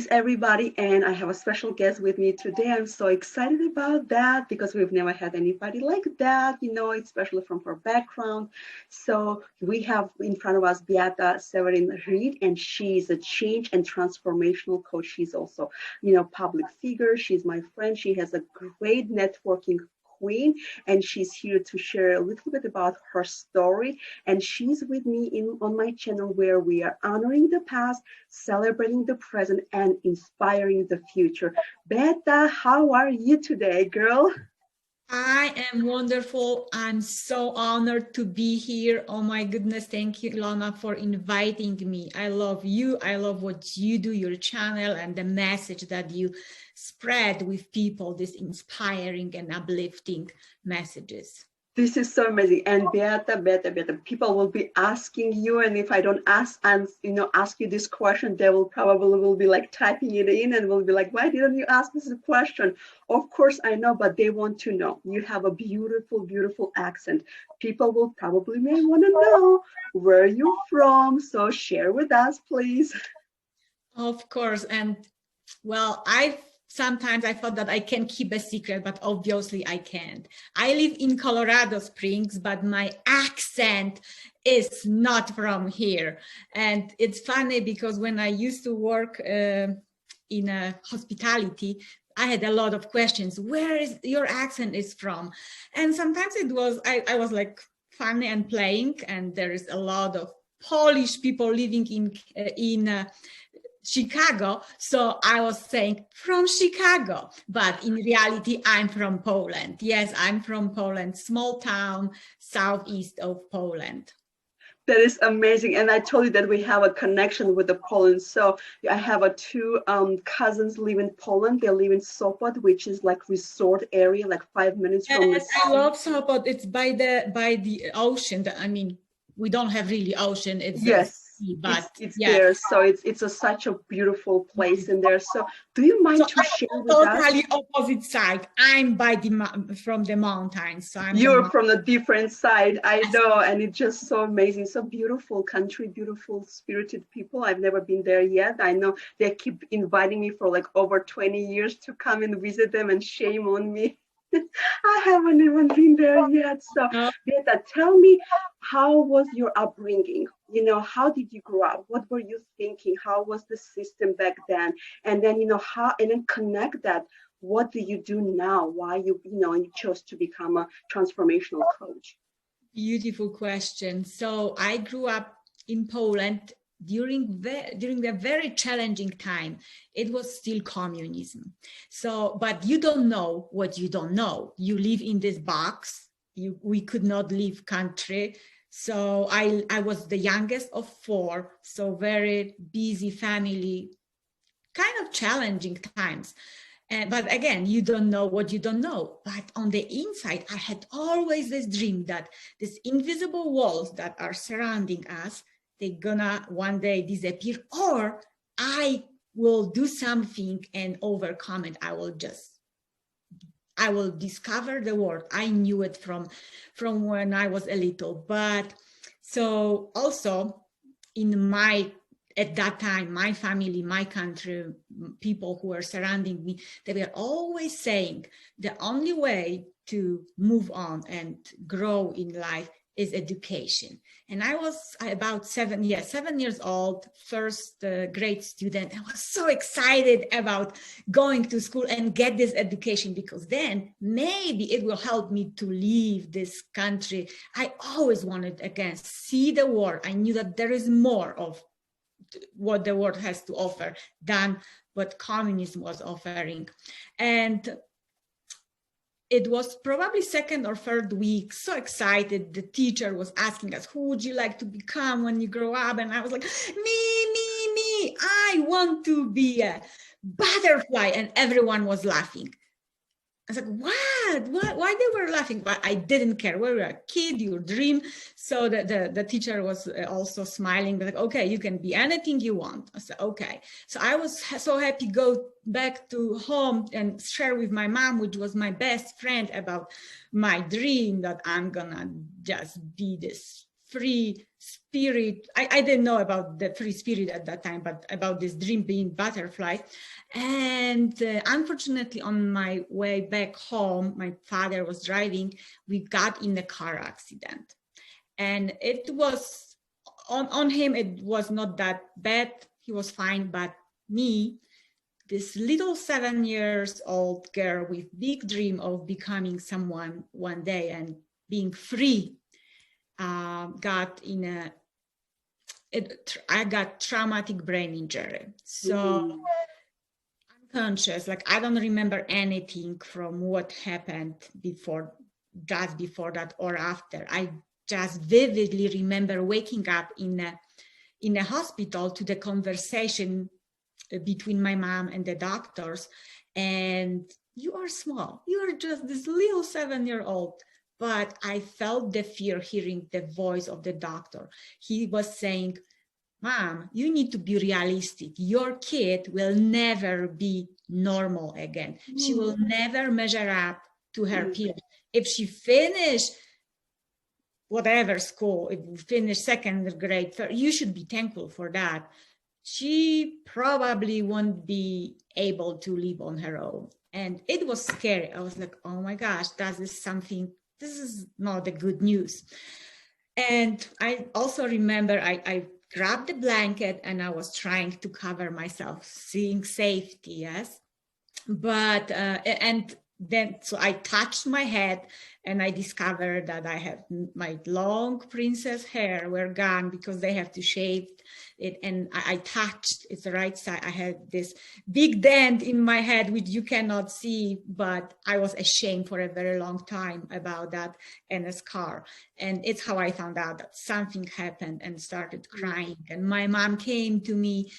Greetings, everybody, and I have a special guest with me today. I'm so excited about that because we've never had anybody like that, especially from her background. So we have in front of us Beata Severin Reed, and she's a change and transformational coach. She's also, public figure. She's my friend. She has a great networking queen, and she's here to share a little bit about her story. And she's with me on my channel where we are honoring the past, celebrating the present, and inspiring the future. Beta, how are you today, girl? I am wonderful. I'm so honored to be here. Oh my goodness. Thank you, Ilona, for inviting me. I love you. I love what you do, your channel, and the message that you spread with people, this inspiring and uplifting messages. This is so amazing. And Beata, people will be asking you, and if I don't ask you this question, they will be like typing it in and will be like, why didn't you ask this question? Of course I know, but they want to know. You have a beautiful, beautiful accent. People will probably may want to know where you're from. So share with us, please. Of course. And well, sometimes I thought that I can keep a secret, but obviously I can't. I live in Colorado Springs, but my accent is not from here. And it's funny because when I used to work in hospitality, I had a lot of questions. Where is your accent is from? And sometimes it was, I was like funny and playing, and there is a lot of Polish people living in Chicago, so I was saying from Chicago, but in reality, I'm from Poland. Yes, I'm from Poland, small town southeast of Poland. That is amazing. And I told you that we have a connection with the Poland. So I have two cousins live in Poland. They live in Sopot, which is like resort area, like 5 minutes from the sea. I love Sopot. It's by the ocean. I mean, we don't have really ocean. It's yes. But it's there, so it's such a beautiful place in there. So do you mind to share with us? Totally opposite side. I'm from the mountains, so you're from a different side. I know, and it's just so amazing. So beautiful country, beautiful spirited people. I've never been there yet. I know they keep inviting me for like over 20 years to come and visit them, and shame on me. I haven't even been there yet. So Beata, tell me, how was your upbringing? How did you grow up? What were you thinking? How was the system back then? And then, and then connect that. What do you do now? Why you chose to become a transformational coach? Beautiful question. So I grew up in Poland during the very challenging time. It was still communism. So, but you don't know what you don't know. You live in this box. We could not leave country. So I was the youngest of four. So very busy family, kind of challenging times. But again, you don't know what you don't know. But on the inside, I had always this dream that these invisible walls that are surrounding us, they're gonna one day disappear, or I will do something and overcome it. I will discover the world. I knew it from when I was a little. But so also at that time, my family, my country, people who were surrounding me, they were always saying the only way to move on and grow in life is education. And I was about 7 years old, first grade student. I was so excited about going to school and get this education, because then maybe it will help me to leave this country. I always wanted, again, see the world. I knew that there is more of what the world has to offer than what communism was offering. And it was probably second or third week, so excited. The teacher was asking us, who would you like to become when you grow up? And I was like, me, I want to be a butterfly. And everyone was laughing. I was like, what? Why they were laughing? But I didn't care. We were a kid, your dream. So the teacher was also smiling, but like, okay, you can be anything you want. I said, okay. So I was so happy to go back to home and share with my mom, which was my best friend, about my dream that I'm gonna just be this free spirit. I didn't know about the free spirit at that time, but about this dream being butterfly. And unfortunately, on my way back home, my father was driving. We got in a car accident, and it was on him. It was not that bad. He was fine, but me, this little 7 years old girl with big dream of becoming someone one day and being free, got in a, I got traumatic brain injury. So unconscious, like I don't remember anything from what happened before, just before that or after. I just vividly remember waking up in a hospital to the conversation between my mom and the doctors. And you are small, you are just this little 7-year-old. But I felt the fear hearing the voice of the doctor. He was saying, Mom, you need to be realistic. Your kid will never be normal again. She will never measure up to her peers. If she finish whatever school, if you finish second grade, you should be thankful for that. She probably won't be able to live on her own. And it was scary. I was like, oh my gosh, this is not the good news. And I also remember I grabbed the blanket and I was trying to cover myself, seeing safety, yes. But, and then, so I touched my head and I discovered that I have my long princess hair were gone because they have to shave it. And I touched, it's the right side. I had this big dent in my head, which you cannot see, but I was ashamed for a very long time about that, and a scar. And it's how I found out that something happened and started crying. And my mom came to me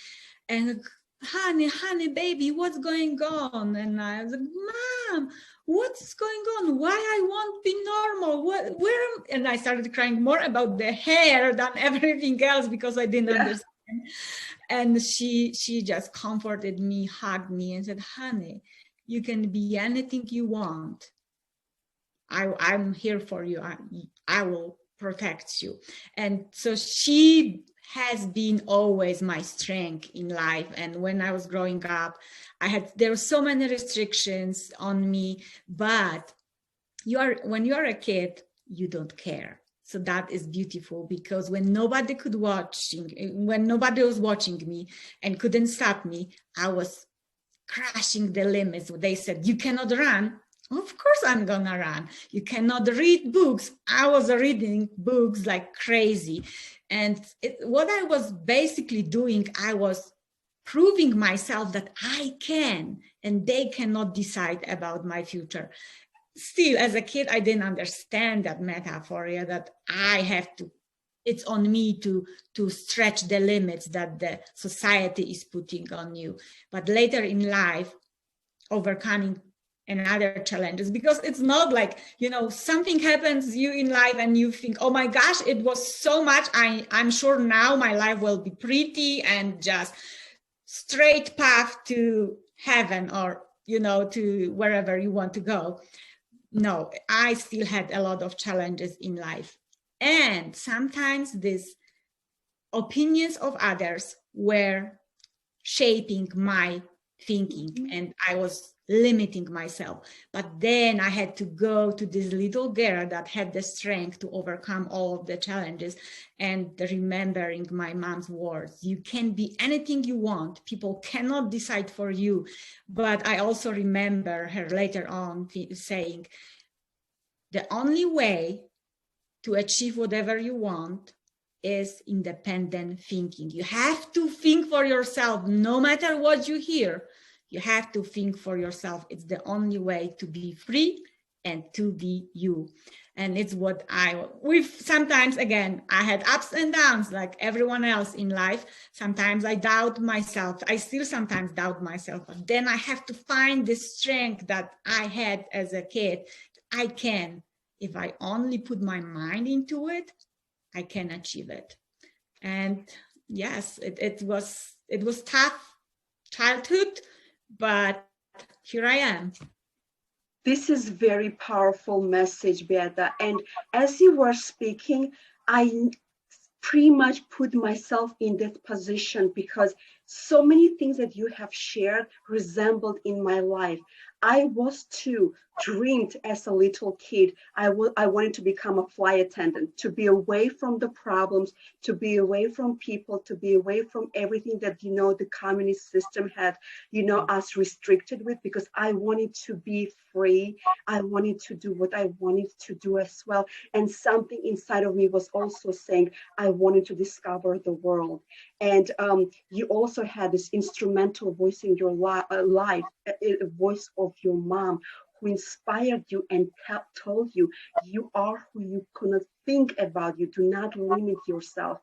and, honey, baby, what's going on? And I was like, Mom, what's going on? Why I won't be normal? Where? And I started crying more about the hair than everything else because I didn't understand. And she just comforted me, hugged me, and said, honey, you can be anything you want. I'm here for you. I will protect you. And so she has been always my strength in life. And when I was growing up, there were so many restrictions on me, but when you are a kid, you don't care. So that is beautiful, because when nobody was watching me and couldn't stop me, I was crashing the limits. They said, you cannot run. Of course I'm gonna run. You cannot read books. I was reading books like crazy. And what I was basically doing, I was proving myself that I can, and they cannot decide about my future. Still, as a kid, I didn't understand that metaphor, that I have to, it's on me to stretch the limits that the society is putting on you. But later in life, overcoming another challenges, because it's not like, something happens to you in life and you think, oh my gosh, it was so much. I'm sure now my life will be pretty and just straight path to heaven, or, to wherever you want to go. No, I still had a lot of challenges in life. And sometimes these opinions of others were shaping my thinking, and I was limiting myself. But then I had to go to this little girl that had the strength to overcome all of the challenges, and remembering my mom's words, you can be anything you want. People cannot decide for you. But I also remember her later on saying, the only way to achieve whatever you want is independent thinking. You have to think for yourself, no matter what you hear. You have to think for yourself. It's the only way to be free and to be you. And it's what sometimes, again, I had ups and downs like everyone else in life. Sometimes I doubt myself. I still sometimes doubt myself. But then I have to find the strength that I had as a kid. I can, if I only put my mind into it, I can achieve it. And yes, it was tough childhood, but here I am. This is very powerful message, Beata. And as you were speaking, I pretty much put myself in that position because so many things that you have shared resembled in my life. I was too dreamed as a little kid. I wanted to become a flight attendant, to be away from the problems, to be away from people, to be away from everything that, the communist system had, us restricted with, because I wanted to be free. I wanted to do what I wanted to do as well. And something inside of me was also saying, I wanted to discover the world. And you also had this instrumental voice in your life, a voice of your mom, who inspired you and told you, you are who you cannot think about. You do not limit yourself.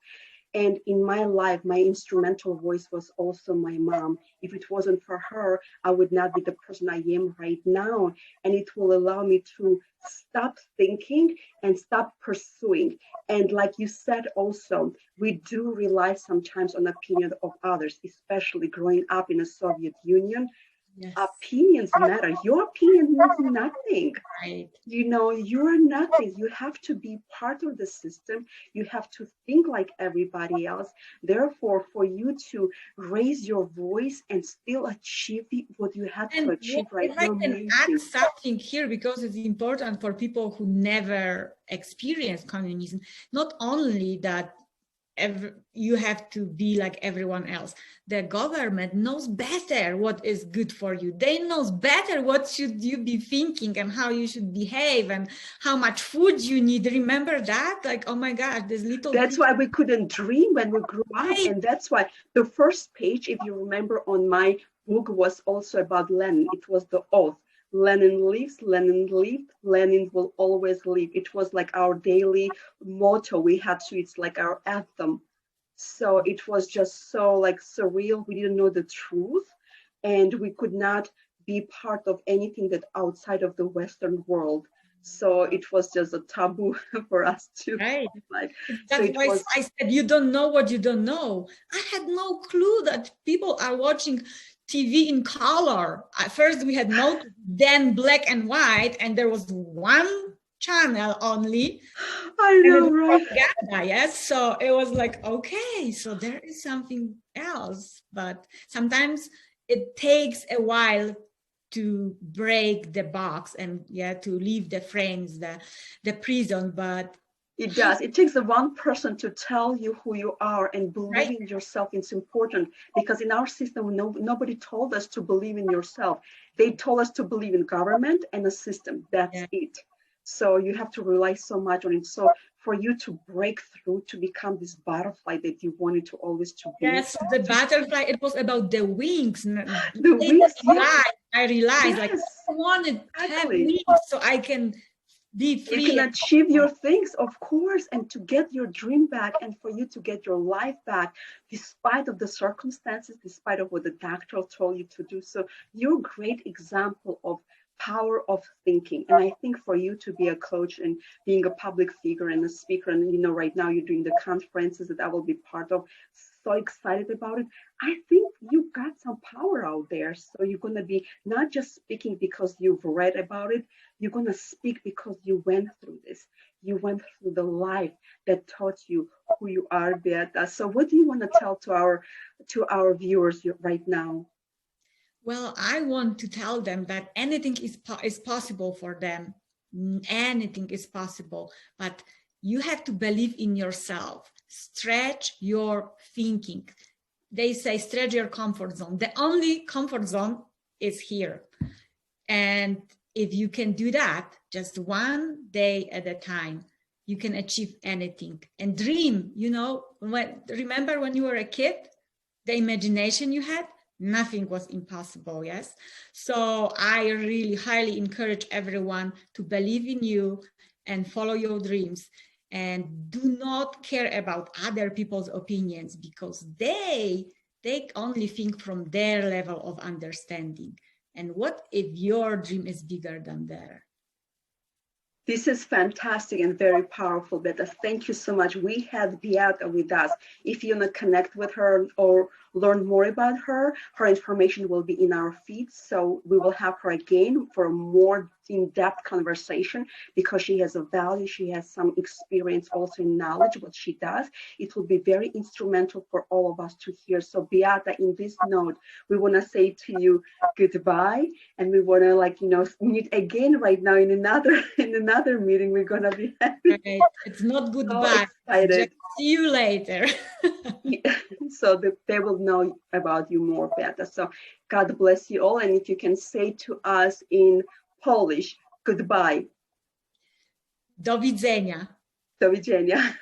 And in my life, my instrumental voice was also my mom. If it wasn't for her, I would not be the person I am right now. And it will allow me to stop thinking and stop pursuing. And like you said also, we do rely sometimes on opinion of others, especially growing up in the Soviet Union. Yes. Opinions matter. Your opinion means nothing. Right. You're nothing. You have to be part of the system. You have to think like everybody else. Therefore, for you to raise your voice and still achieve what you have to achieve right now. If I can add amazing. something here, because it's important for people who never experienced communism, not only that you have to be like everyone else. The government knows better what is good for you. They knows better what should you be thinking and how you should behave and how much food you need. Remember that? Like, oh my God, this little. That's why we couldn't dream when we grew up. Right. And that's why the first page, if you remember, on my book was also about Lenin. It was the oath. Lenin lives, Lenin lived, Lenin will always live. It was like our daily motto we had to, it's like our anthem. So it was just so like surreal. We didn't know the truth, and we could not be part of anything that outside of the Western world. So it was just a taboo for us to. Right. Like, that's why I said you don't know what you don't know. I had no clue that people are watching TV in color. At first we had no, then black and white, and there was one channel only. I know, right? Propaganda, yes. So it was like, okay, so there is something else. But sometimes it takes a while to break the box and to leave the frames, the prison. But it does. It takes the one person to tell you who you are and believe in yourself. It's important, because in our system, nobody told us to believe in yourself. They told us to believe in government and a system. That's it. So you have to rely so much on it. So for you to break through, to become this butterfly that you wanted to always to be. Yes, the butterfly, it was about the wings. The wings, I realized like I wanted to have wings so I can be free. You can achieve your things, of course, and to get your dream back, and for you to get your life back, despite of the circumstances, despite of what the doctor told you to do. So you're a great example of power of thinking. And I think for you to be a coach and being a public figure and a speaker, and right now you're doing the conferences that I will be part of, so excited about it. I think you got some power out there. So you're going to be not just speaking because you've read about it, you're going to speak because you went through this. You went through the life that taught you who you are, Beata. So what do you want to tell to our viewers right now? Well, I want to tell them that anything is possible for them. Anything is possible, but you have to believe in yourself. Stretch your thinking. They say stretch your comfort zone. The only comfort zone is here. And if you can do that, just one day at a time, you can achieve anything. And dream, remember when you were a kid, the imagination you had? Nothing was impossible, yes? So I really highly encourage everyone to believe in you and follow your dreams, and do not care about other people's opinions, because they only think from their level of understanding. And what if your dream is bigger than theirs? This is fantastic and very powerful, Beata. Thank you so much. We had Beata with us. If you want to connect with her or learn more about her information will be in our feed. So we will have her again for more in-depth conversation, because she has a value, she has some experience also in knowledge, what she does. It will be very instrumental for all of us to hear. So Beata, in this note, we want to say to you goodbye, and we want to meet again right now in another meeting we're going to be having. Right. It's not So goodbye. It's just see you later. So that they will know about you more, Beata. So God bless you all. And if you can say to us in Polish, goodbye. Do widzenia. Do widzenia.